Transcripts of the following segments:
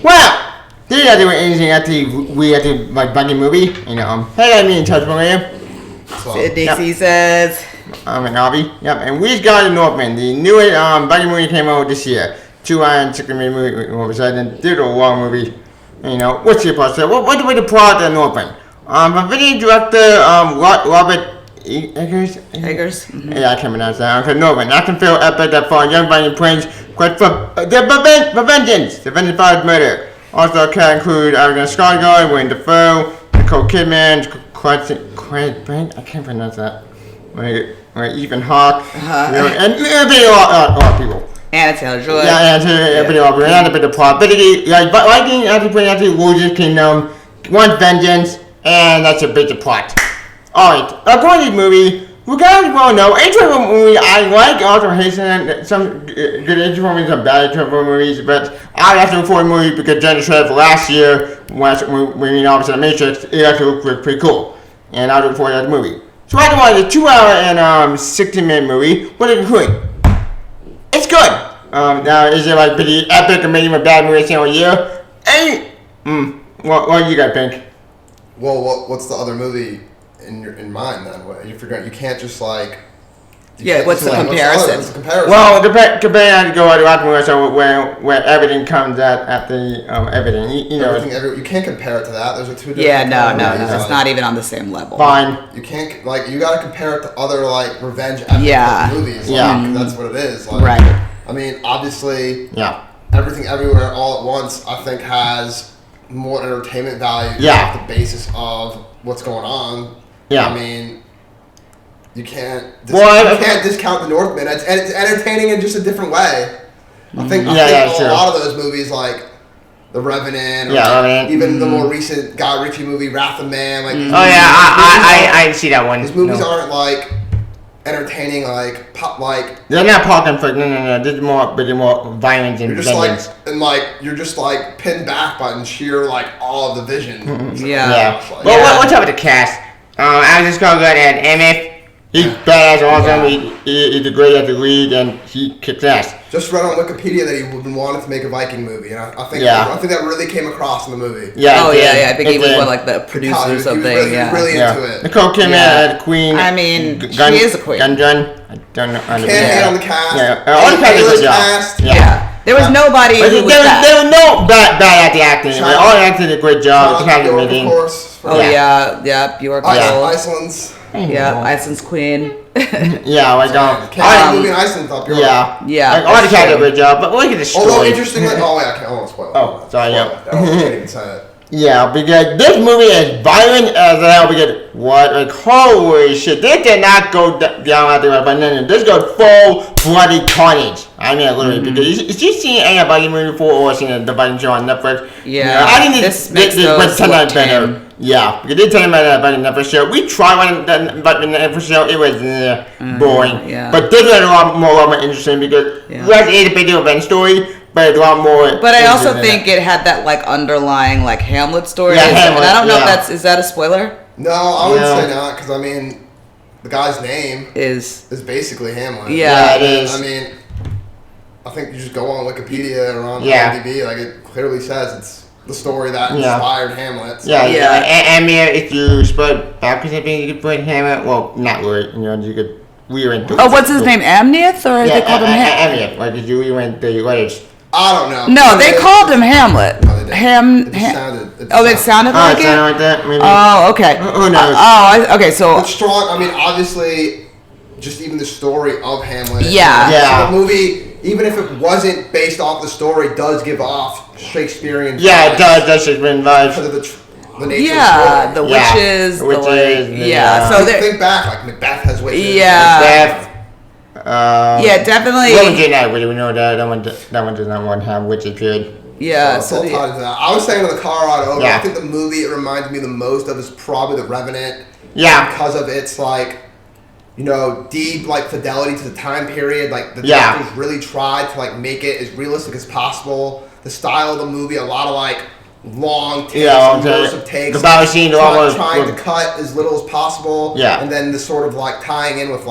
Well, did you do anything at the like Viking movie? Hey, I mean, touch one of you. Sydney says. I'm an Albie. Yep, and we just got Northman, the newest Viking movie came out this year. 2 hour and 60 minute movie, and did a long movie. What's your part? What's the plot of Northman? The video director, Robert Eggers? Mm-hmm. Yeah, I can't pronounce that. Okay, Northman. Action film epic that follows young Viking prince quest for the vengeance. The vengeance for murder. Also can include Arrogant Skarsgård, Wayne Dafoe, Nicole Kidman, I can't pronounce that. Ethan Hawke, and a lot of people. Anna Taylor-Joy. Yeah, and a bit of plot. But Viking actually loses kingdom, wants vengeance, and that's a bit of plot. Alright, according to the movie, we guys well know, intro movie I like, also hasten some good intro movies, some bad intro movies, but I have to look for the movie because Jenna Shred for last year, when we obviously the Matrix, it actually looked pretty cool. And I look forward to that movie. So I watched a 2 hour and 60 minute movie. What did it include? It's good. Now, is it like pretty epic or maybe a bad movie single year? What do you guys think? Well, what's the other movie in mind then? You can't just like. What's the comparison? What's the comparison? Well, comparing to go to Rock Movie, so where everything comes at the everything. You can't compare it to that. Those are two different. Yeah, no, it's not even on the same level. Fine. You can't you got to compare it to other revenge epic movies. That's what it is. Right. I mean, obviously. Yeah. Everything Everywhere All at Once, I think, has more entertainment value. Off the basis of what's going on. Yeah. I mean. You can't discount the Northman. It's entertaining in just a different way. I think a lot of those movies like The Revenant, or even the more recent Guy Ritchie movie Wrath of Man. I see that one. These movies aren't entertaining they're not talking for no. This is more violence and vengeance. You're just pinned back by sheer all of the vision. What's up with the cast? Alex Skarsgård and Emmett. He's badass, awesome. He's a great at the lead, and he kicks ass. Just read on Wikipedia that he wanted to make a Viking movie, and I think that really came across in the movie. I think he was one the producer or something. He was really into it. Nicole Kidman, Queen. I mean, she is a queen. I don't know. Can't hate on the cast. All the cast is a cast. There was nobody who was bad. There was no bad at the acting. All the acting did a great job. Of course. Bjork. Iceland's. Iceland's queen. Can't movie in Iceland without Bjork. All the cast did a great job, but look at the story. Although interestingly, I can't spoil it. Oh, sorry, I can't even say it. Yeah, because this movie is violent as hell. Because holy shit, this did not go down out there, but no, this goes full bloody carnage. I mean, literally, because you seen any Viking movie before or seen the Viking show on Netflix? I think this makes those better. Yeah, because they tell me about the Netflix show. We tried one the Netflix show. It was boring. But this was a lot more interesting because yes, it's a big event story. But it's a lot more. But I also think it had that underlying Hamlet story. Yeah, Hamlet, and I don't know if is that a spoiler? No, I would say not, because I mean, the guy's name is basically Hamlet. Yeah, it is. I mean, I think you just go on Wikipedia or on IMDb, it clearly says it's the story that inspired Hamlet. So. And if you spread backwards, I think you could put Hamlet. Well, not really. You could rearrange. Oh, what's his name? Amnioth, or they called him Amnioth? Did you rearrange the letters? I don't know. No, they called him Hamlet. No, they didn't. It sounded like it? Sounded like that, maybe. Oh, okay. Who knows? Okay, so... It's strong. I mean, obviously, just even the story of Hamlet. Yeah. So the movie, even if it wasn't based off the story, does give off Shakespearean vibes. Yeah, it does Shakespearean vibes. Because of the nature of the witches. The witches. So think back, Macbeth has witches. Macbeth. Definitely. Roman J. we know that one does not want to have witches, period. Yeah, so it's all tied into that. I was saying in the car ride over, Yeah. I think the movie it reminded me the most of is probably The Revenant. Yeah. Because of its deep fidelity to the time period. The directors really tried to make it as realistic as possible. The style of the movie, a lot of long takes, immersive takes. The battle scene trying to cut as little as possible. Yeah. And then the sort of tying in with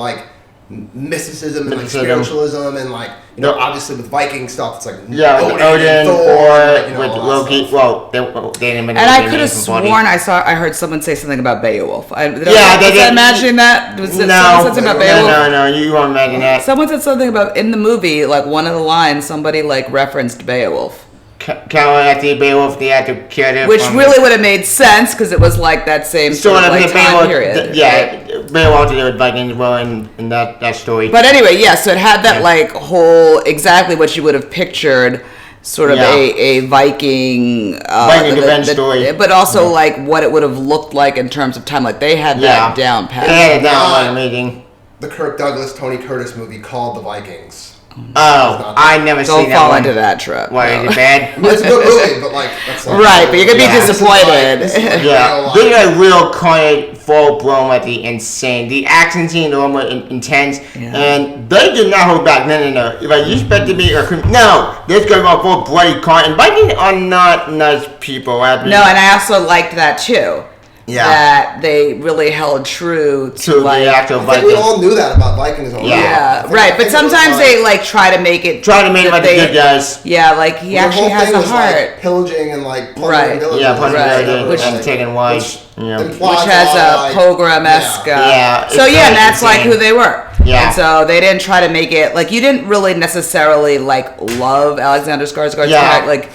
mysticism and like spiritualism and like obviously with Viking stuff it's like Odin or with Loki. Well, they didn't. And I could have sworn I heard someone say something about Beowulf. Was I imagining that? Was it someone said something about Beowulf? No, you won't imagine that. Someone said something about in the movie, like one of the lines, somebody like referenced Beowulf. After Beowulf, they had to kill him. Which really would have made sense because it was like that same sort of like time period. Beowulf to do with Vikings well in that story. But anyway, so it had that like whole exactly what you would have pictured, sort of a Viking revenge story. But also like what it would have looked like in terms of time. Like they had that down pat. They had it down like amazing. The Kirk Douglas, Tony Curtis movie called The Vikings. Oh, I never seen that one. Don't fall into that trap. Why, is it bad? It's a good movie, but like that's like, right, but you're gonna be disappointed. They are real quiet, full blown at the insane. The action scenes are more intense, and they did not hold back. No. Like you expected me, this gonna go full bloody con. And Vikings are not nice people. No, and I also liked that too. Yeah, that they really held true to like. The actual Vikings. I think we all knew that about Vikings. Right. But sometimes they like try to make it like the good guys. Yeah, like he actually has a heart. Like pillaging and like plundering villages. Yeah, plundering and taking wives. Which has a pogrom-esque. So and that's like who they were. Yeah. And so they didn't try to make it like you didn't really necessarily like love Alexander Skarsgård's character. Like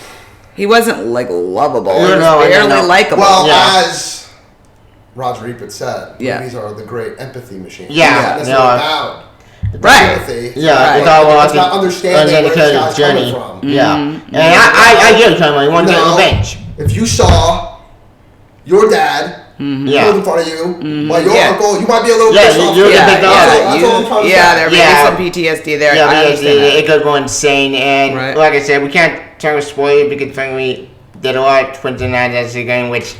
he wasn't like lovable. He was barely likable. Well, as Roger Ebert said, movies are the great empathy machine. Yeah, it's not about empathy. Yeah, it's all about not understanding where this guy's coming from. Yeah, and I get it, Tom. You want to get revenge. If you saw your dad killed in front of you by your uncle, you might be a little pissed off. That's all I'm trying to say. There may be some PTSD there. It could go insane, and like I said, we can't try to spoil it because frankly, there are a lot of 29 that's again, which.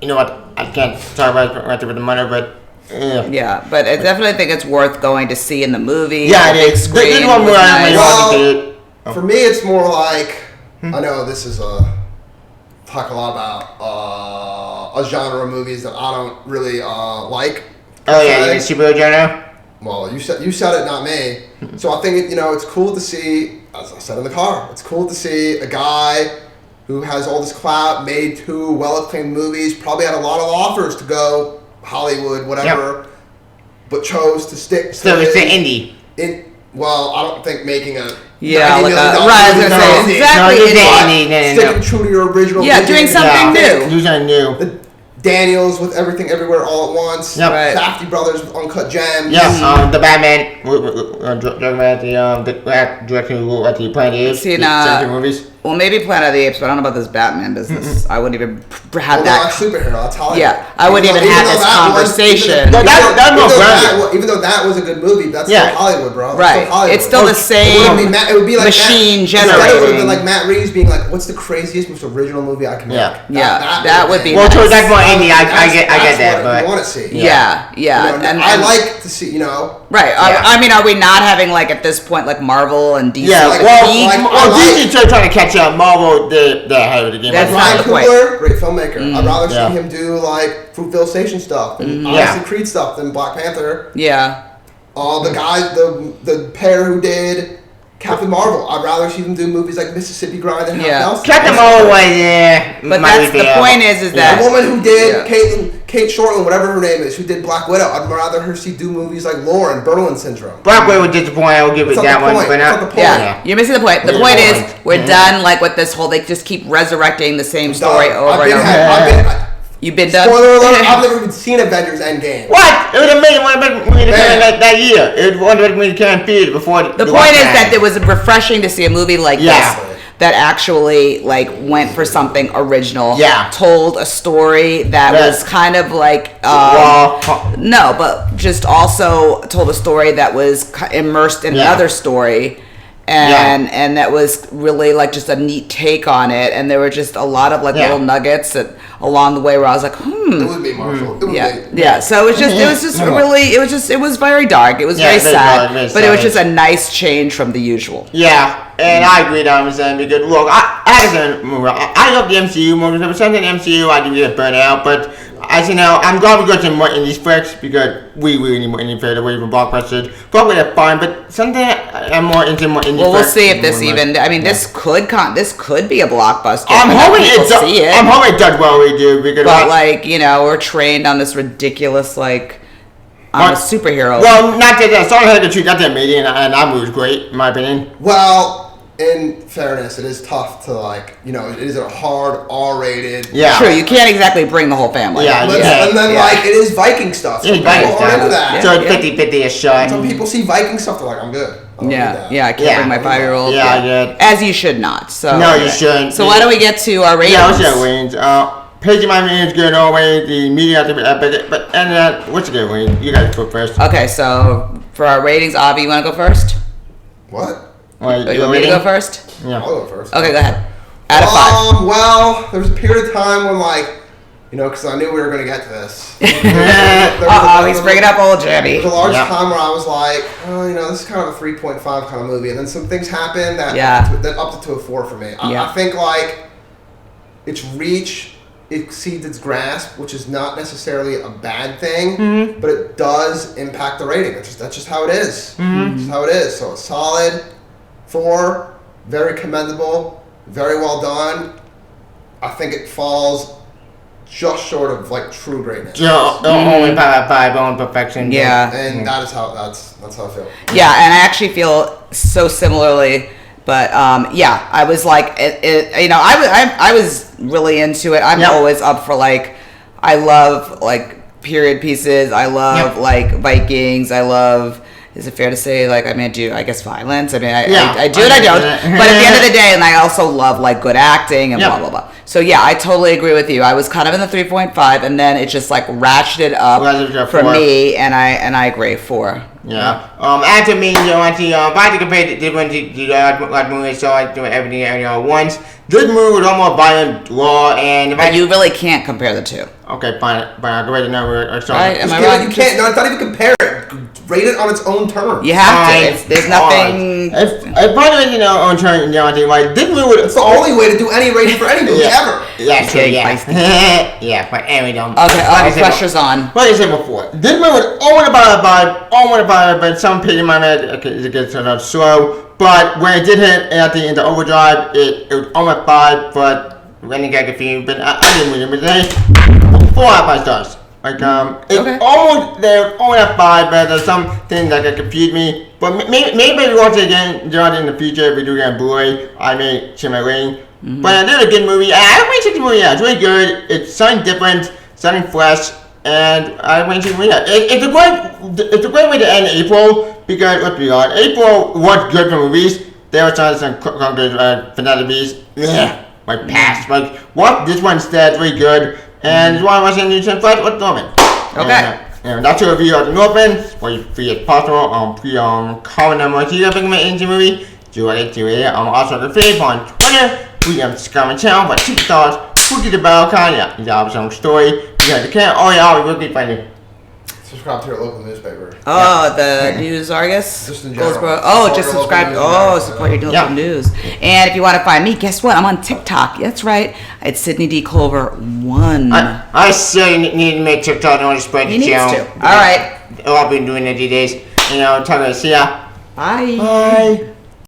You know what? I can't talk about it right there with the mother, but yeah, but I definitely think it's worth going to see in the movie. Yeah, it is. Screen. For me, it's more like I know this is talk a lot about a genre of movies that I don't really like. Oh yeah, you mean superhero genre? Well, you said it, not me. So I think it's cool to see. As I said in the car, it's cool to see a guy who has all this clout, made 2 well-acclaimed movies, probably had a lot of offers to go Hollywood, whatever, but chose to stick. So it's an indie. Well, I don't think making a $90 million exactly. Sticking true to your original. Yeah, doing something new. Do something new. Daniels with Everything Everywhere All at Once. Yep. Safdie Brothers with Uncut Gems. Yeah, the Batman, directing at the Planet of the Apes. Movies. Well, maybe Planet of the Apes, but I don't know about this Batman business. I wouldn't even have that. Superhero, that's Hollywood. Yeah, I wouldn't even have this conversation. Even though that was a good movie, that's still Hollywood, bro. Right. It's still the same it would be like machine generating. It would have been like Matt Reeves being like, what's the craziest, most original movie I can make? That would be well, nice. That's more indie. I get that. But you want to see. Yeah. And I like to see, Right. I mean, are we not having like at this point like Marvel and DC? Yeah. DC trying to catch up. Marvel, they're ahead of the game. That's Ryan Coogler, great filmmaker. I'd rather see him do like Fruitvale Station stuff and honestly Creed stuff than Black Panther. Yeah. The guys, the pair who did Captain Marvel, I'd rather see them do movies like Mississippi Grind and Half Nelson. Captain Marvel was but that's the point is that the woman who did Kate Shortland, whatever her name is, who did Black Widow, I'd rather her see do movies like Lauren, Berlin Syndrome. Black Widow was disappointing. I will give it that one, but not. You're missing the point. The point is we're done like with this whole. They just keep resurrecting the same story over and over. You've been done. Spoiler alert! I've never even seen Avengers Endgame. What? It was amazing. One of the movie that year. It was one of the movie came in theater before. The point is that it was refreshing to see a movie like this that actually like went for something original. Yeah. Told a story that was kind of like no, but just also told a story that was immersed in another story. And that was really like just a neat take on it, and there were just a lot of like little nuggets that along the way where I was like, It would be Marshall. So it was very dark. It was very sad, but it was just a nice change from the usual. Yeah, And I agree that I'm saying because look, I love the MCU movies. If it's something MCU, I do get burnt out. But as you know, I'm glad we got some more indie flicks because we really need more indie flicks away from blockbusters. Probably they're fine, but something I'm more into more indie. Well, we'll see if this even. I mean, this could be a blockbuster. I'm hoping it does. See it. I'm hoping it does well. We do because. But like we're trained on this ridiculous I'm a superhero. Well, not that Sonic had to treat that meeting, and that movie was great, in my opinion. Well, in fairness, it is tough to it is a hard R-rated. Yeah, true. You can't exactly bring the whole family. Yeah, and then it is Viking stuff. So people aren't into that. So it's 50-50 a shot. Some people see Viking stuff, they're like, I'm good. I can't bring my 5-year-old. Yeah, I did. As you should not. So no, you shouldn't. So why don't we get to our ratings? Yeah, let's get ratings. Page my ratings good always. The media have to be epic. But what's a good rating? You guys go first. Okay, so for our ratings, Avi, you want to go first? What? You want me to go first? Yeah, I'll go first. Okay, go ahead. Out of 5. Well, there was a period of time when because I knew we were going to get to this. He's bringing up old Jimmy. There was a large time where I was like, this is kind of a 3.5 kind of movie. And then some things happened that upped it to a 4 for me. I think, its reach exceeds its grasp, which is not necessarily a bad thing, but it does impact the rating. That's just how it is. That's just how it is. So a solid 4, very commendable, very well done. I think it falls just short of true greatness. Only by own perfection. Yeah, and that's how I feel. Yeah, and I actually feel so similarly. But I was I was really into it. I'm always up for I love period pieces. I love Vikings. I love. Is it fair to say I do violence? I mean I do and I don't. But at the end of the day, and I also love good acting and blah blah blah. So I totally agree with you. I was kind of in the 3.5, and then it just ratcheted up for me, and I agree 4. Yeah. After me, if I had to compare the different movies, so I do everything at once. This movie was almost violent, raw, and you really can't compare the two. Okay, fine. I'll go rate the number. Right? Am I wrong? You can't. No, it's not even compare it. Rate it on its own terms. You have to. There's nothing. If I rate it on terms, this movie. It's the only way to do any rating for any movie ever. Yeah, sure, yeah, but anyway, don't. Okay, pressure's on. Like I said before, this movie was all about a vibe, but some pity in my head, it gets sort of slow. But when it did hit at the end of overdrive, it was almost 5, but when it got confused, but I didn't really, but 4 out of 5 stars. It's almost, they're only at 5, but there's some things that confused me. But maybe we watch it again, in the future, if we do it on Blu-ray, I may change my rating. But it is a good movie. I appreciate the movie, it's really good. It's something different, something fresh. And I went to read it. It's a great way to end April because let's be honest, April was good for movies. There were some good finales. Past. What this one instead really good. And this one was in New Zealand Flight with Northman. Okay. And that's a review of the Northman. For you free as possible. Comment number 2 of the movie. Do it. Also the favorite on Twitter. We have Scum channel for 2 stars. Who did the bell kind? Yeah, he's our own story. Yeah, you can't. Oh yeah, we will be funny. Subscribe to your local newspaper. Oh, the News Argus? Just in general. Just subscribe. Support your local news. And if you want to find me, guess what? I'm on TikTok. That's right. It's Sydney D. Clover 1. I still need to make TikTok in order to spread the channel. All right. I've been doing it these days. Talking to see ya. Bye. Bye.